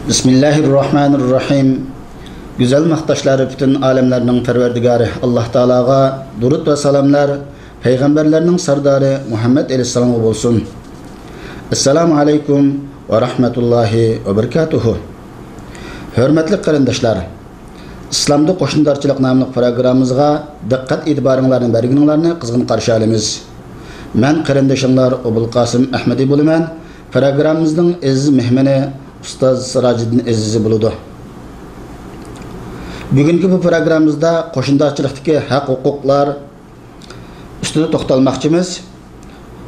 Bismillahirrahmanirrahim. Güzel maqtaşları bütün alemlerinin perverdigarı Allah Teala'ga durut ve salamlar peygamberlerinin sardarı Muhammed Aleyhisselam'a olsun. Esselamu aleyküm ve rahmetullahi ve berekatuhu. Hürmetli qarindaşlar, İslamda qo'shnidarchilik namli programımızga diqqat e'tiboringlarni bergininglarni qizg'in qarshi olamiz. Men qarindoshimlar Obul Qasim Ahmadi bo'laman. Programımızning aziz mehmoni Ustoz Sirajiddin Aziz'i bo'ladi. Bugungi bu programımızda qo'shnidarchilikdagi haq-huquqlar ustida to'xtalmoqchimiz.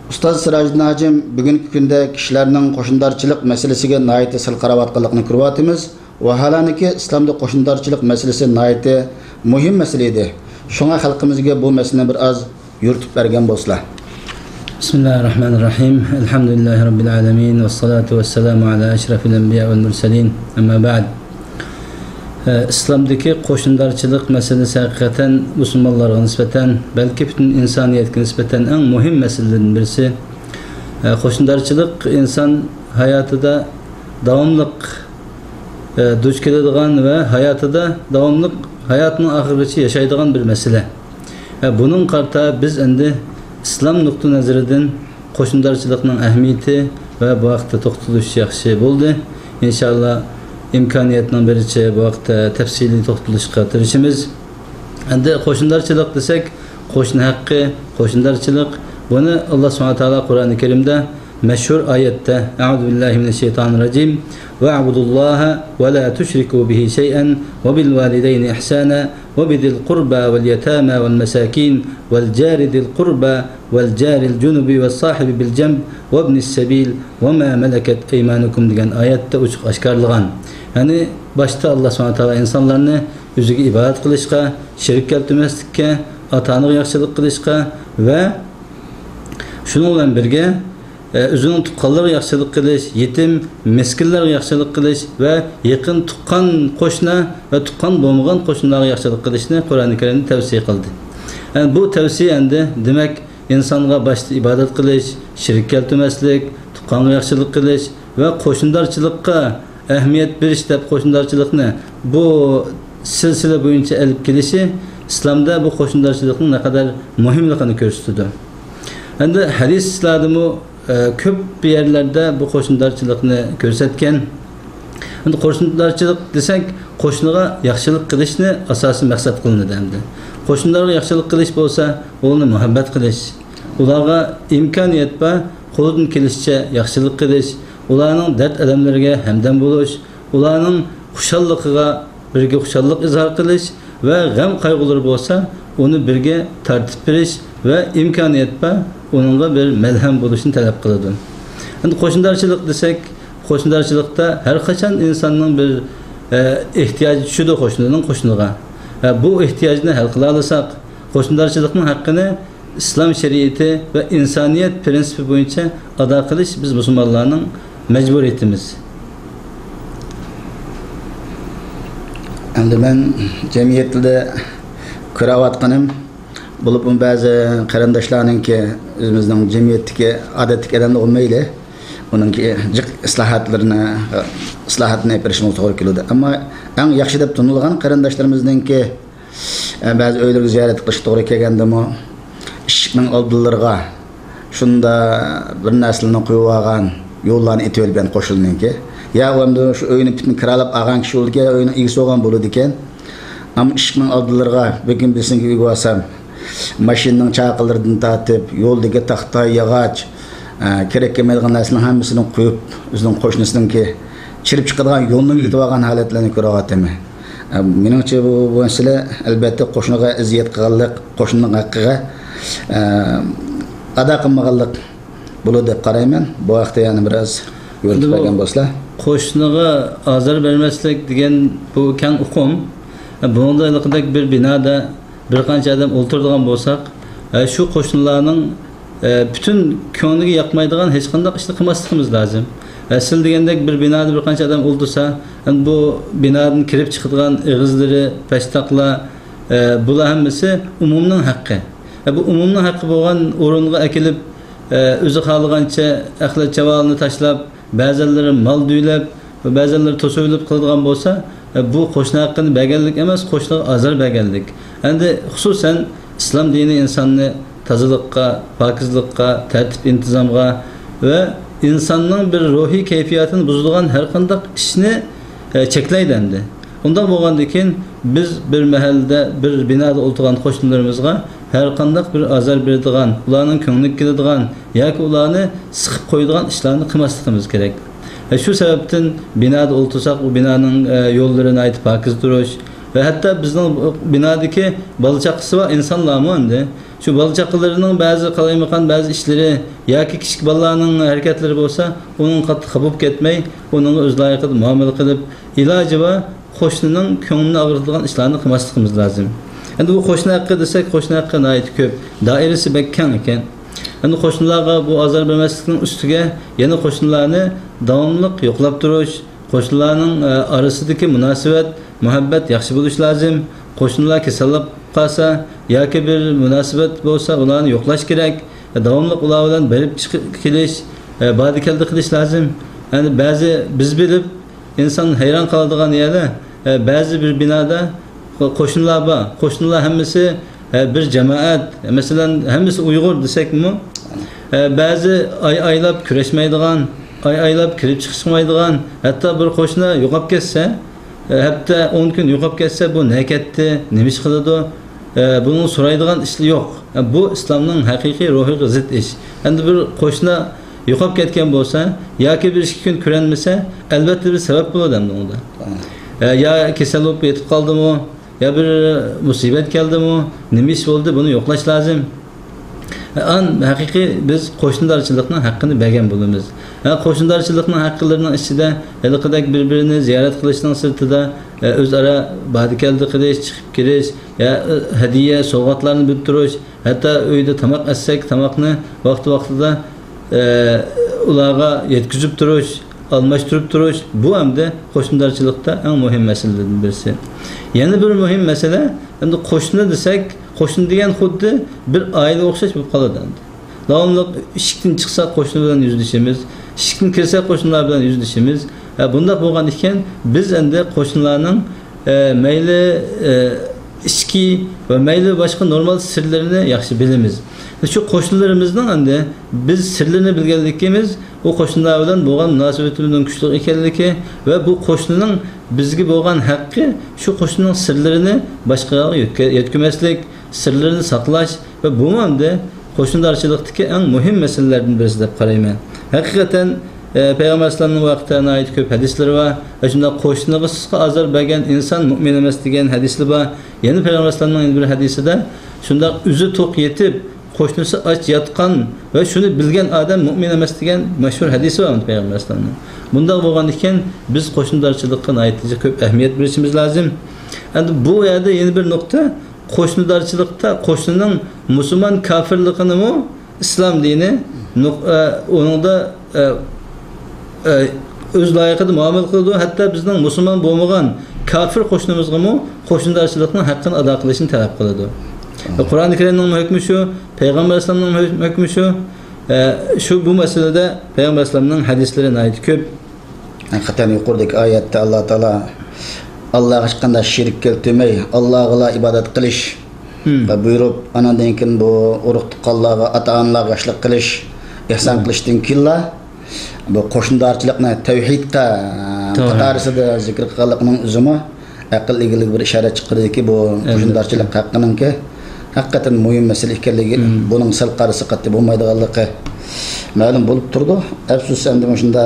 Ustoz Sirajiddin Hacim bugungi kunda kishilarning qo'shnidarchilik masalasiga nihoyat sil qarayotganligini ko'ryapmiz. Vahalaniki İslamda qo'shnidarchilik masalasi nihoyat muhim masala edi. Shunga xalqimizga bu masalani bir oz yuritib bergan bo'lsa. Bismillahirrahmanirrahim. Elhamdülillahi Rabbil alemin. Vessalatu vesselamu ala eşrefil enbiya vel mursalin. Amma ba'd. İslamdaki qo'shnidarchilik masalasi hakikaten Müslümanlara nispeten, belki bütün insaniyetke nispeten en muhim meselelerden birisi. Qo'shnidarchilik insan hayatida davamlıq duch keladigan ve hayatida davamlıq hayatının ahirigacha yaşaydigan bir mesele. Bunun qarta biz endi İslam nokta nazaridan qo'shnidarchilikning ahamiyati ve bu vaqtda to'xtalish yaxshi bo'ldi. İnşallah imkoniyatning bericha bu vaqtda tafsili to'xtalishga tirishimiz. Endi qo'shnidarchilik desak, qo'shni haqqi, qo'shnidarchilik buni Alloh subhanahu taolo Qur'oni Karimda meşhur ayette Euzu billahi mineşşeytanirracim ve'budullaha ve la tuşriku bihi şey'en ve bil valideyni ihsana ve bidil qurba vel yetama vel mesakin vel cari dil qurba vel caril cunubi ve sahibi bil cemb ve ibnis sebil ve ma meleket eymanukum degan ayette uçuk aşkarlıgan. Yani başta Allah subhanahu taala insanlarını özüge ibadet kılışka, şirk keltirmeslikka, ata-onaga yaxshilik qilishga ve şunun bilan birge özünün tuqqanlarga yaxshilik qilish, yetim, miskinlarga yaxshilik qilish ve yaqin tuqqan qo'shni ve tuqqan bo'lmagan qo'shnilarga yaxshilik qilishni Qur'oni Karimda tavsiya qildi. Yani bu tavsiya endi demak insonga boshda ibodat qilish, shirk keltirmaslik, tuqqanga yaxshilik qilish ve qo'shnidarchilikka ahamiyat berish deb qo'shnidarchilikni bu silsila bo'yicha olib kelishi İslamda bu qo'shnidarchilikning ne kadar muhimligini ko'rsatdi. Endi hadislardamu ko'p yerlerde bu qo'shnidarchilikni ko'rsatgan. Endi qo'shnidarchilik desak, qo'shniga yaxshilik qilishni asosiy maqsad qilinadi endi. Qo'shnilarga yaxshilik qilish bo'lsa, ularni muhabbat qilish, ularga imkoniyat va qo'ldan kelishicha yaxshilik qilish, ularning dard alamlariga hamdam bo'lish, ularning xushalligiga birga xushallik izhor qilish ve g'am qayg'ulari bo'lsa, uni birga tartib berish ve imkoniyat va onunla bir melhem buluşunu talep kıldı. Yani qo'shnidarchilik desek, qo'shnidarchilikda her kaçan insanın bir ihtiyacı düşüdü qo'shniga. Bu ihtiyacını hal qila olsak, qo'shnidarchilikning haqqini İslam şeriatı ve insaniyet prensibi boyunca ada qilish biz Müslümanlarning mecburiyetimiz. Endi men jamiyatda ko'rayotganim bulup bazı qarindoshlarninki özümüzün cemiyetdeki adetlik edende olmayla onunki cık islahatını yapışımız doğru keldi. Ama en yaxshi deb tanılgan qarindoshlarimizningki bazı öylerge ziyaret qilish doğru kelganda mo ishning oldilarga shunda bir narsalarni qo'yib olgan yo'llarni etib olgan qo'shilninki ya endi shu uyni bitni kiralab olgan kishi o'lgan uyni egisi olgan bo'ladi ekan. Ama ishning oldilarga bugün bilsinki uyga olsam maşinning chaqilaridan tatib, yo'ldagi taxta, yog'och, kerak kelmaydigan narsalarning hammasini qo'yib, o'zining qo'shnisiniki chirib chiqadigan yo'lning yetib olgan holatlarni ko'ryapman. Meningcha bu masala albatta qo'shniga iziyat qilganlik, qo'shnining haqqiga ado qilmaganlik bo'ladi deb qarayman. Bu vaqtda yana biroz yo'ritib bergan bo'lsa, qo'shniga azor bermaslik degan bu keng uqum. Bununla ilgili bir binada bir qancha adam o'ltiradigan bo'lsak, şu qo'shnilarning bütün ko'ngliga yoqmaydigan hech qanday ishni qilmasligimiz lozim. Siz degandek bir binada bir qancha adam o'ldirsa, bu binadan kirib chiqadigan ig'izlari, pastaqlar, bular hammasi umumning haqqi. Bu umumning haqqi bo'lgan o'ringa akilib, o'zi xohlagancha axlat chavalni tashlab, ba'zilari mal duylab, va ba'zanlar to'suvlik qiladigan bo'lsa, bu qo'shni haqqini berganlik emas, qo'shniga azor berganlik. Endi xususan islom dini insonni tozalikqa, pokizlikqa, tartib intizomga va insonning bir ruhiy kayfiyatini buzadigan har qanday ishni cheklaydi endi. Undan bo'lgandan keyin biz bir mahallada, bir binoda o'tirgan qo'shnilarimizga har qanday bir azor beradigan, ularning ko'ngliga keladigan yoki ularni siqib qo'yadigan ishlarni qilmasligimiz kerak. Shu sababdan binoda o'tirsak, u binoning yo'llarini aytib pokiz turish ve hatta bizning binodagi bolachaqisi va insonlarmi endi shu bolachaqalarining ba'zi qalaymagan ba'zi ishlari yoki kichik bolalarning harakatlari bo'lsa, uning qattiq qabib ketmay, uning o'z loyiqida muomala qilib, iloji va qo'shnining ko'nglini og'ritadigan ishlarni qilmasligimiz lozim. Endi bu qo'shni haqqi desak, qo'shni haqqi nihoyat ko'p, doirasi bek keng ekan. Endi qo'shnilarga bu azor bermaslikning ustiga yana qo'shnilarni davomli yo'qlab turish, qo'shnilarning orasidagi munosabat, muhabbat yaxshi bo'lish lozim. Qo'shnilar kasallik qolsa yoki bir munosabat bo'lsa, ularni yo'qlash kerak. Davomli ular bilan berib kelish, badikalda qilish lozim. Endi ba'zi biz bilib inson hayron qoladigan yerda ba'zi bir binoda qo'shnilar bor. Qo'shnilar hammasi bir jamoat, masalan, hammasi Uyg'ur desakmi, ba'zi oylab kurashmaydigan, oylab kirib chiqishmaydigan, hatto bir qo'shni yo'qolib ketsa, hatta 10 kun yo'qolib ketsa, bu ne ketdi, nima ish qiladi, bunun so'raydigan ishi yo'q. Bu islomning haqiqiy ruhiga zid ish. Endi bir qo'shni yo'qolib ketgan bo'lsa, yoki bir 2 kun ko'ranmasa, albatta bir sabab bo'ladi endi unda. Ya kasal bo'lib yetib qoldimi, ya bir musibat keldimi, nima ish bo'ldi, buni yo'qlash lozim. An haqiqiy biz qo'shnilarchilikning haqqini bergan bo'lamiz. Qo'shnilarchilikning haqqilarining ichida haliqidek bir-birini ziyorat qilishning sirtida o'zaro badikalda qilish, chiqib kirish, ya hadiya, sovg'atlarni berib turish, hatto uyda tamoq assak, tamoqni vaqti-vaqtida ularga yetkazib turish, almashtirib turish, bu hamda qo'shnilarchilikda eng muhim masalalardan birisi. Yana bir muhim masala, endi qo'shni desak, qo'shni degan xuddi bir oila o'xshash bo'lib qoladi endi. Davomli eshikdan chiqsak qo'shni bilan yuzlashimiz, eshikdan kirsak qo'shnilar bilan yuzlashimiz. Bunday bo'lgan ekan, biz endi qo'shnilarning mayli ichki va mayli boshqa normal sirlarini yaxshi bilamiz. Shu qo'shnilarimizning endi biz sirlarini bilganligimiz, u qo'shnilar bilan bo'lgan munosabatimizning kuchli ekanligi va bu qo'shnining bizga bo'lgan haqqi shu qo'shnining sirlarini boshqalarga yetkazmaslik, sirlarini saqlash va bu hamda qo'shnilarchilikdagi eng muhim masalalardan birisi deb qarayman. Haqiqatan Peygamber sallallahu vaqtida ait ko'p hadislar va shunda qo'shniga azor bergan inson mu'min emas degan hadislar bor. Yana Peygamber sallallahu bir hadisida shunda o'zi to'q yetib, qo'shnisi och yotgan va shuni bilgan odam mu'min emas degan mashhur hadisi bor Peygamber sallallahu. Bunda bo'lgan ekan, biz qo'shnilarchilikka aytishga ko'p ahamiyat berishimiz lozim. Endi bu yerda yana bir nuqta, qo'shnilarchilikda qo'shnining musulmon kofirligini mi islom dini o'ningda o'z loyiqida muomala qiladi, hatto bizning musulmon bo'lmagan kofir qo'shnimizga mi qo'shnilarchilikning haqqini ado qilishni talab qiladi. Qur'oni Karimning hukmi shu, Payg'ambar sollallohu hukmi shu. Shu bu masalada Payg'ambar sollallohu hadislarini aytib ko'p. Haqiqatan yuqoridagi oyatda Alloh taolo Allohga hech qanday shirk keltirmay, Allohga ibodat qilish va buyurib, anandan keyin bu urug' tuqqanlarga, ota-onalarga yaxshilik qilish, ihson qilishdan keyin bu qo'shnilarchilikni tavhidga qatorasida zikr qilganlikning o'zimi aql egilik bir ishorat chiqardiki, bu qo'shnilarchilik haqqininki haqiqatan muhim masala ekanligi, buning sal qarasi qat'i bo'lmaydiganligi ma'lum bo'lib turdi. Afsus, endi shunda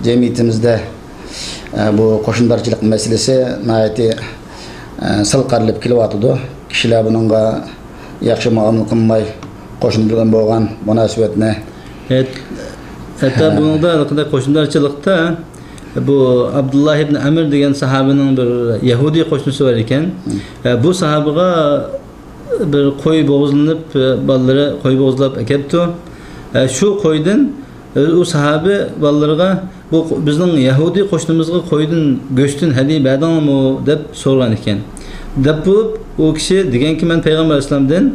jamiyatimizda bu qo'shnilarchilik masalasi nihoyatda sal qarilib kelyapti. Kishilar bunga yaxshi muomala qilmay, qo'shni bilan bo'lgan munosabatni hatta bunda qo'shnilarchilikda bu Abdullah ibn Amr degan sahabining bir Yahudiy qo'shnisi bor ekan. Bu sahabiga bir qo'y bo'g'izlanib, bolalari qo'y bo'g'izlab akapti. Shu qo'ydan u sahabi bolalariga bu bizning Yahudiy qo'shnimizga qo'ydan go'shtdan hadiya berdingmi deb so'ragan ekan. Deb bo'lib u kishi deganki, men Payg'ambar alayhisolamdan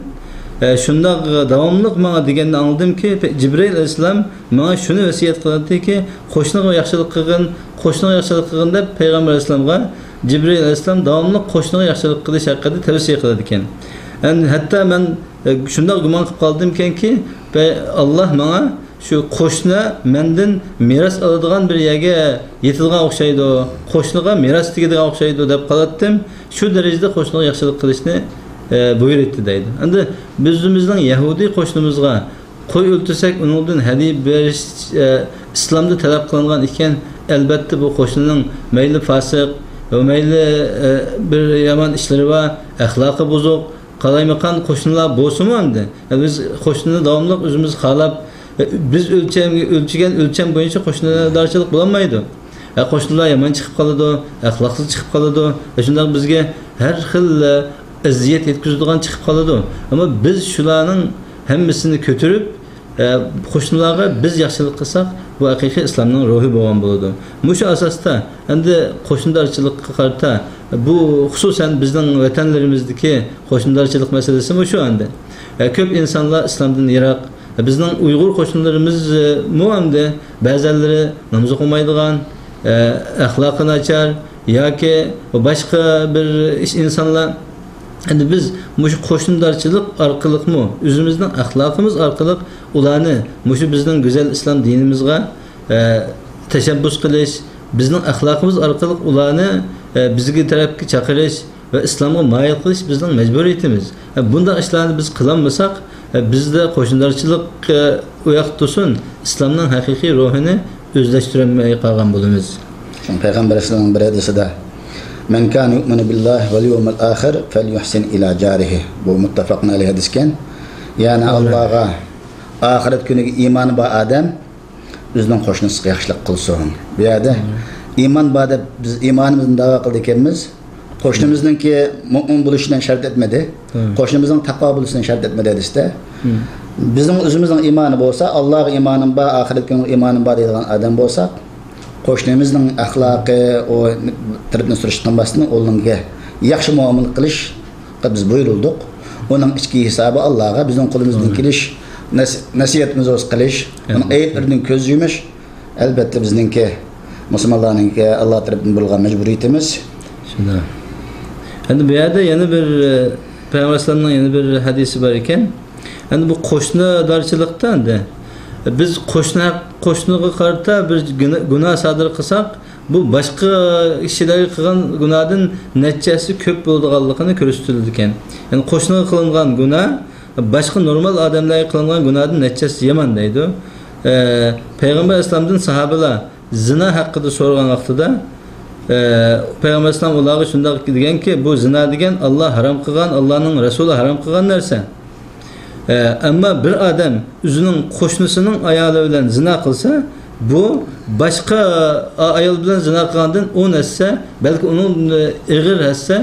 shundoq davomli menga deganda angladimki, Jibril alayhissalom menga shuni vasiyat qildiki, qo'shniga yaxshilik qilgin deb payg'ambar alayhissalomga Jibril alayhissalom davomli qo'shniga yaxshilik qilish haqida tavsiya qiladi ekan. Hatto men shundoq gumon qilib qoldimki, Alloh menga shu qo'shni mendan meros oladigan bir yerga yetilgan o'xshaydi, qo'shniga meros tegadigan o'xshaydi deb qolatdim. Shu darajada qo'shniga yaxshilik qilishni buyurdi deydi. Endi bizimizning Yahudi qo'shnimizga qo'y o'ltirsak, undan hadiya berish islomda talab qilingan ekan, albatta bu qo'shnining mayli fasiq, mayli bir yomon ishlari va axloqi buzuq, qalaymagan qo'shnilar bo'lsin endi. Biz qo'shnini davomli o'zimiz xalab biz o'lcham bo'yicha qo'shnilarchilik bo'lmaydi. Qo'shnilar yomon chiqib qoladi, axloqsiz chiqib qoladi. Shunday bizga har xil aziyat yetkazadigan chiqib qoladi. Ammo biz shularning hammasini ko'tarib qo'shnilarga biz yaxshilik qilsak, bu haqiqiy islomning ruhi bo'lgan bo'ladi. Shu asosda endi qo'shnilarchilikqa qarata bu xususan bizning vatanlarimizdagi qo'shnilarchilik masalasi shu endi. Ko'p insonlar islomdan yiroq. Bizning Uyg'ur qo'shnilarimiz muamda ba'zilari namoz o'qimaydigan, axloqi nachar yoki boshqa bir insonlar. Endi biz shu qo'shnilarchilik orqali o'zimizning axloqimiz orqali ularni shu bizning go'zal islom dinimizga tashabbus qilish, bizning axloqimiz orqali ularni bizga tarafga chaqirish va islomga moyil qilish bizning majburiyatimiz. Bunday ishlarni biz qilolmasak, bizda qo'shnilarchilik uyoq tursin, islomning haqiqiy ruhini o'zlashtirolmay qolgan bo'lamiz. Payg'ambar alayhisolamning bir hadisida "Men kan yu'minu billahi vel yawmil ahir felyuhsin ila jarihi." Bu muttafaqun alayhi hadisken. Yani Allah'a ahiret günüge imanı ba adam o'zining qo'shnisiga yaxshilik qilsin. Bu yerda iymon bor deb biz iymonimizni da'vo qildik ekanmiz. Qo'shnimizningki mu'min bo'lishidan shart etmadi. Qo'shnimizning taqvo bo'lishidan shart etmadi hadisda. Bizning o'zimizning iymoni bo'lsa, Allohga iymonim bor, oxirat kuniga iymonim bor deydigan odam bo'lsa, qo'shnimizning axloqi, o tarbiya surishdan basini o'lingga yaxshi muomala qilishga biz buyurildik. Uning ichki hisobi Allohga bizning qo'limizdan kelish, nasihatimizni o'z qilish, uning ayblaridan ko'z yumish albatta bizningki musulmonlarningki Alloh tarafidan bo'lgan majburiyatimiz. Shunda. Endi bu yerda yana bir Payg'ambar alayhisolamning yana bir hadisi bor ekan. Endi bu qo'shnilarchilikda endi biz qo'shniga qarata bir gunoh sodir qilsak, bu boshqa kishilarga qilgan gunohdan natijasi ko'p bo'lganligini ko'rsatildi ekan. Ya'ni qo'shniga qilingan gunoh boshqa normal odamlarga qilingan gunohdan natijasi yomon deydi. Payg'ambar alayhisolamdan sahobalar zina haqida so'ragan vaqtida Payg'ambar alayhisolam ularga shunday deganki, bu zina degan Alloh harom qilgan, Allohning rasuli harom qilgan narsa. Ammo bir odam o'zining qo'shnisining ayoli bilan zina qilsa, bu boshqa ayol bilan zina qilgandan 10 hassa, balki uning ig'ir hassa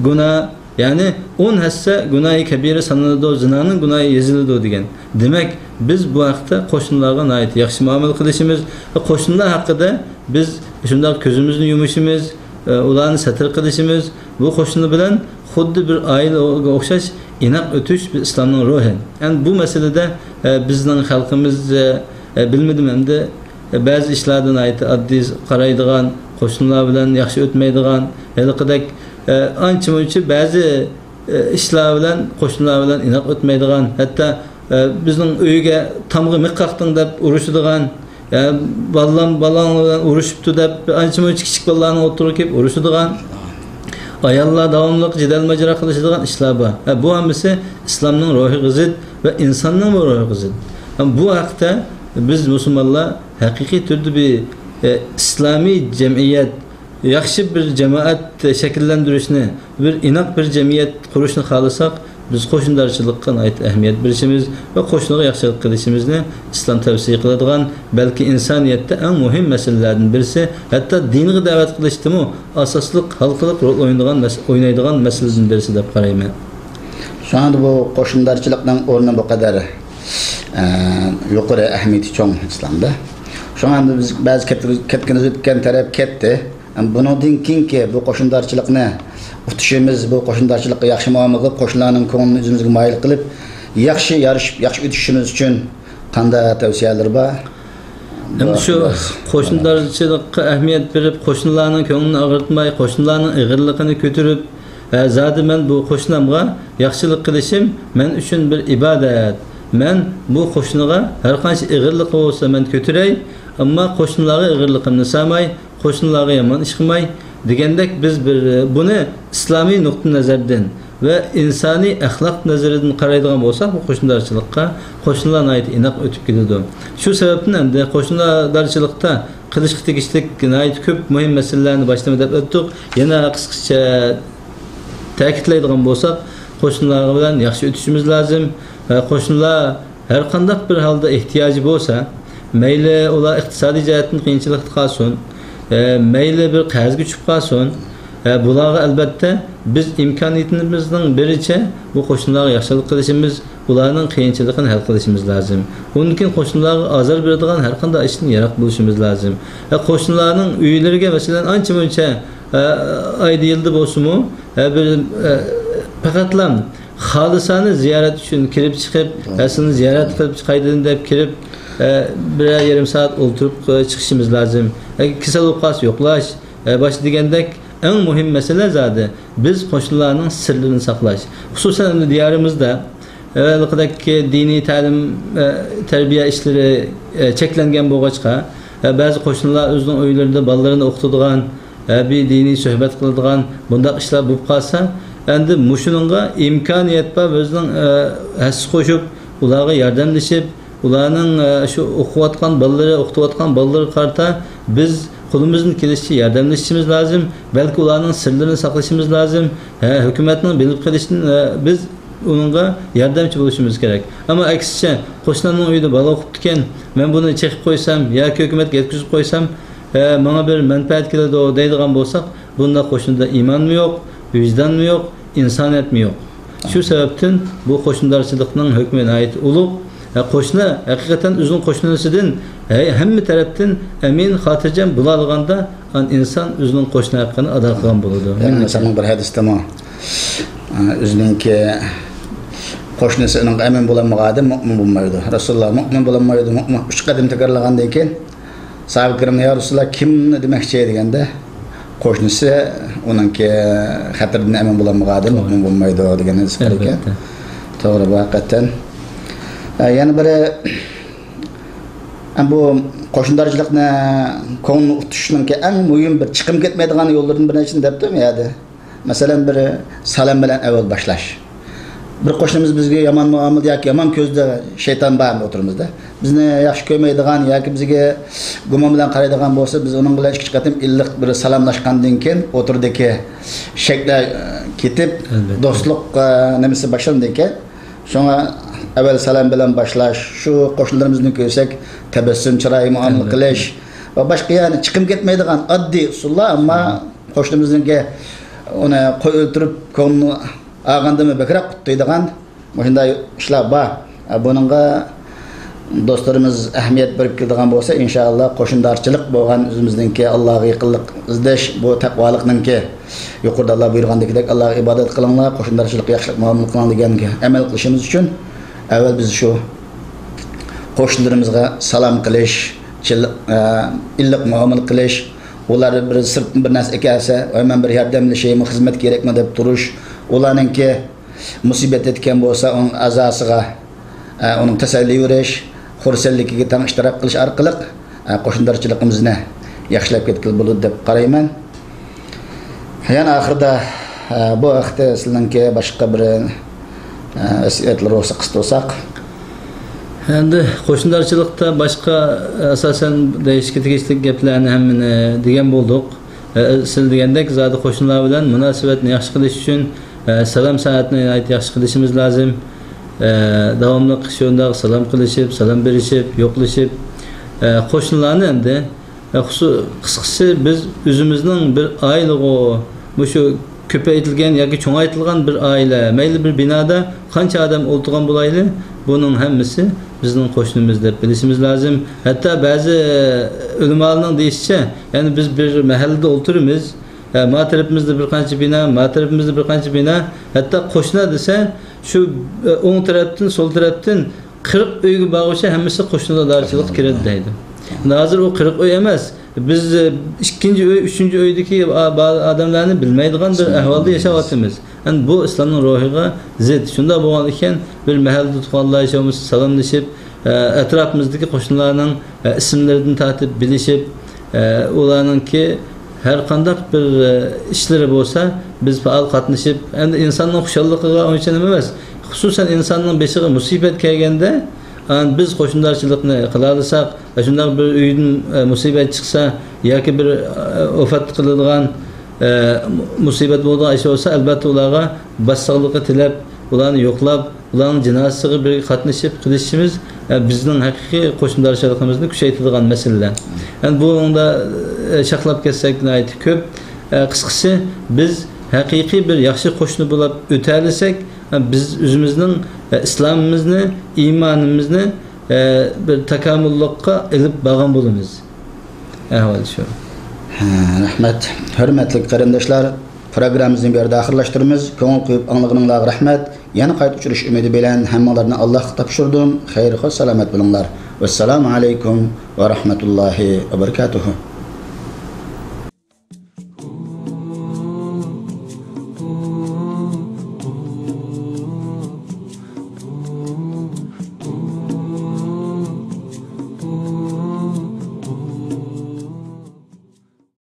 gunoh, ya'ni 10 hassa gunohi kabira sanaladi, zinaning gunohi yeziladi degan. Demak, biz bu vaqtda qo'shnilarga nihoyat yaxshi muomala qilishimiz va qo'shnilar haqida biz shunday ko'zimizni yumishimiz, ularni satr qilishimiz, bu qo'shni bilan xuddi bir oilaga o'xshash inoq o'tish islomning ruhi. Yani bu masalada bizning xalqimiz bilmadim endi ba'zi ishlardan oddiy qaraydigan, qo'shnilar bilan yaxshi o'tmaydigan, haliqidek ancha-muncha ba'zi ishlar bilan qo'shnilar bilan inoq o'tmaydigan, hatto bizning uyga tamg'i miqqaqding deb urushadigan, ballan bilan urushibdi deb ancha-muncha kichik bolalarni o'tirib kelib urushadigan, ayollar davomli jidal majra qilishadigan ishlar bor. Bu hammasi islomning ruhiga zid va insonning ruhiga zid. Bu haqda biz musulmonlar haqiqiy turda bir islomiy jamiyat, yaxshi bir jamoat shakllantirishni, bir inoq bir jamiyat qurishni xohlasak, biz qo'shnilarchilikqa ahamiyat berishimiz va qo'shniga yaxshilik qilishimizni islom tavsiya qiladigan, balki insoniyatda eng muhim masalalardan birisi, hatto dinga da'vat qilishdimi asosli xalqlik rol o'ynaydigan masalalardan birisi deb qarayman. Şu anda bu qo'shnilarchilikning o'rni bu qadar yuqori ahamiyati cho'ng islomda. Şu anda biz ba'zi ketgan o'tgan taraf ketdi. Bundan keyingi bu qo'shnilarchilikni tutishimiz, bu qo'shnilarchilikqa yaxshi muomala qilib, qo'shnilarning ko'nglini o'zimizga moyil qilib, yaxshi yarışıp yaxshi o'tishimiz uchun qanday tavsiyalar bor? Endi shu qo'shnilarchilikqa ahamiyat berib, qo'shnilarning ko'nglini og'ritmay, qo'shnilarning ig'irligini ko'tarib, zodi men bu qo'shnimga yaxshilik qilishim men uchun bir ibodat. Men bu qo'shniga har qancha ig'irlik bo'lsa men ko'taray, ammo qo'shnilarga ig'irligimni samay, qo'shnilarga yomon ish qilmay degandek biz bir buni islomiy nuqtai nazardan ve insani ahlak nazarından qaraydigan bo'lsak, bu qo'shnilarchilikqa qo'shnilarga ait inoq o'tib keladi. Shu sababdan endi qo'shnilarchilikda qilishga tegishli ait ko'p muhim masalalarni boshlamada deb o'tdik. Yana qisqacha ta'kidlaydigan bo'lsak, qo'shnilar bilan yaxshi o'tishimiz lozim. Qo'shnilar har qanday bir holda ehtiyoji bo'lsa, mayli ular iqtisodiy jihatdan qiyinchilikda qolsin, mayli bir qarzga tushib qolsin, bularga albatta biz imkoniyatimizning biricha bu qo'shnilarga yaxshilik qilishimiz, ularning qiyinchiligini hal qilishimiz lozim. Bundan keyin qo'shnilarga azor beradigan har qanday ishdan yiroq bo'lishimiz lozim. Qo'shnilarning uylariga masalan ancha-muncha oyda yilda bo'lsa-mu, bir faqatlam xolisani ziyorat uchun kirib chiqib, asini ziyorat qilib qaytadan deb kirib bir yarim soat o'tirib chiqishimiz lozim. Kasal bo'lib qolsa yo'qlash, bosh degandek en muhim mesele zaten biz qo'shnilarning sirlarini saqlash. Xususan diyorimizda evvelki dini ta'lim terbiye işleri cheklangan bo'lg'achqa ba'zi qo'shnilar o'zining uylarida bolalarini o'qitadigan, bir diniy suhbat qiladigan bundaq ishlar bo'lib qolsa, endi mushuningga imkoniyat bor o'zining hassi qo'shib, ularga yordamlashib, ularning shu o'qitayotgan bolalar qarta biz qo'limizdan kelishicha yordamlashishimiz lozim. Balki ularning sirlarini saqlashimiz lozim. Hukumatning bilib qilishini biz uningga yordamchi bo'lishimiz kerak. Ammo aksicha qo'shnilarning uyida bola o'qibdi ekan, men buni chekib qo'ysam yoki hukumatga yetkazib qo'ysam, menga bir manfaat keladi deydigan bo'lsak, bunda qo'shnida iymonmi yo'q, vijdonmi yo'q, insoniyatmi yo'q. Shu sababdan bu qo'shnilarchilikning hukmiga oid ulug' qo'shni haqiqatan o'zining qo'shnisidan hamma tarafdan amin xotirjam bo'ladiganda inson o'zining qo'shni haqqini ado qilgan bo'ladi. Masalan bir hadisda o'ziningki qo'shnisining amin bo'lmaganda mu'min bo'lmaydi. Rasululloh mu'min bo'lmaydi, mu'min 3 qadam takrorlagandan keyin sahobalar ya Rasululloh kimni demoqchi deganda qo'shnisi uningki xatirdan amin bo'lmaganda mu'min bo'lmaydi degan hadis bor ekan. To'g'ri, bu haqiqatan yani böyle bu qo'shnilarchilikni ko'ngilni tutishning eng muhim bir chiqim ketmaydigan yo'llardan birini debdim yani. Masalan bir salom bilan avval boshlash. Bir qo'shnimiz bizga yomon muomala yoki yomon ko'zda shayton bormi o'tirimizda. Bizni yaxshi ko'rmaydigan yoki bizga gumon bilan qaraydigan bo'lsa, biz uning bilan ikki qatim illiq bir salomlashgandan keyin o'tirdiki shaklar ketib, do'stlik nimasi boshlanadi ekan. Shunga evvel salam bilan başlaş, şu qo'shnilarimizni ko'rsak, tabassum chiroyli muomala qilish va boshqa yani chiqim ketmaydigan oddiy usullar, ammo qo'shnimizningga uni qo'y o'ltirib ko'ngli og'andimi bakroq qutlaydigan shunday ishlar bor. Buningga do'stlarimiz ahamiyat berib keladigan bo'lsa, inshaalloh qo'shnilarchilik bo'lgan o'zimizningki Allohga yaqinlik izlash, bu taqvolikningki yuqorida Alloh buyurgandek Allohga ibodat qilinglar, qo'shnilarchilikqa yaxshilik muomala qiling deganiga amal qilishimiz uchun evvel biz şu qo'shnilarimizga salom qilish, illiq muomala qilish, ular bir sirtdan bir narsa ekansa, men bir yordamlashaymi, xizmat kerakmi deb turish, ularningki musibat etgan bo'lsa, uning azosiga uning tasalli berish, xursandligiga tang ishtirok qilish orqali qo'shnilarchiligimizni yaxshilab ketgan bo'ladi deb qarayman. Yana oxirida bu vaqtda sizlarga boshqa bir vasiyatlar olsa qıstırsak. Endi qo'shnilarchilikda boshqa asosan deyishga tegishli gaplarni hammani degan bo'ldik. Siz degandek zodi qo'shnilar bilan munosabatni yaxshi qilish uchun salom soatini yaxshi qilishimiz lozim. Davomli shunday salom qilishib, salom berishib, yo'qlashib qo'shnilarni endi qisqasi biz o'zimizning bir oilaga bu shu ko'paytirilgan yoki cho'ngaytirilgan bir oila, mayli bir binoda qancha odam o'tirgan bo'layli, buning hammasi bizning qo'shnimiz deb bilishimiz lozim. Hatto ba'zi ulamolarning deyishicha, ya'ni biz bir mahallada o'tiramiz, ma tarafimizda bir qancha bino, ma tarafimizda bir qancha bino, hatto qo'shni desa, shu o'ng tarafdan, so'l tarafdan 40 uyga bag'ishcha hammasi qo'shnilarchilik kiradi deydi. Hozir u 40 uy emas. Biz ikkinchi uy, uchinchi uydagi odamlarni bilmaydigan bir ahvolda yashayapmiz. Yani bu İslamning ruhiga zid. Shunda bo'lgan ekan, bir mahalla tutqanlar yashaymiz, salomlashib, atrofimizdagi qo'shnilarning ismlaridan tatib bilishib, ularningki her qanday bir ishlari bo'lsa, biz faol qatnashib, endi insonning xushalligiga o'lchanib emas, xususan insonning beshiga musibat kelganda biz qo'shnilarchilikni qila olsak, shunday bir uydan musibat chiqsa yoki bir ofat qiladigan musibat bo'lgan ish bo'lsa, albatta ularga boshsog'likni tilab, ularni yo'qlab, ularning jinosiga bir qatnashib qilishimiz bizning haqiqiy qo'shnilarchiligimizni kuchaytiradigan masalalar. Yani bu onda şaxlab ketsak aytib ko'p. Qisqasi biz haqiqiy bir yaxshi qo'shni bo'lib o'talisak, biz o'zimizning islomimizni, iymonimizni bir takamullikqa ilib borgan bo'lamiz. Ahvol shu. Rahmat. Hurmatli qarindoshlar, programmamizni bu yerda oxirlashtiramiz. Ko'ngil qo'yib anglag'ininglarga rahmat. Yana qayta uchrash umidi bilan hammalarni Allohga topshirdim. Xayr, salomat bo'linglar. Vassalomu alaykum va rahmatullohi va barakatuh.